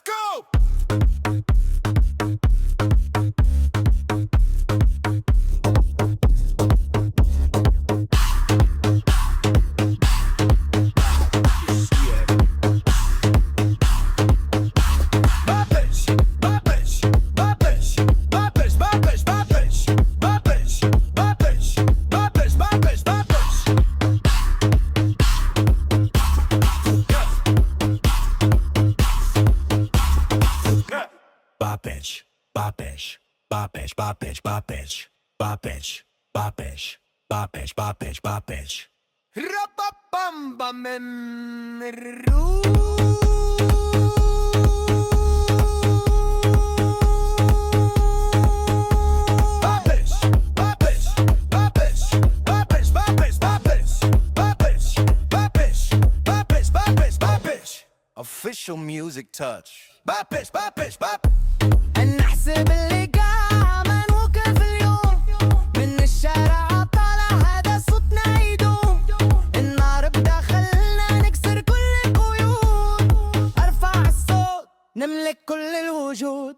go! Babish, babish, babish, babish, babish, babish, babish, babish, babish, babish. Official music touch. Babish, babish, babish. نحسب اللي قام نوقف اليوم من الشارع طالع هذا صوتنا يدوم النار بداخلنا نكسر كل القيود ارفع الصوت نملك كل الوجود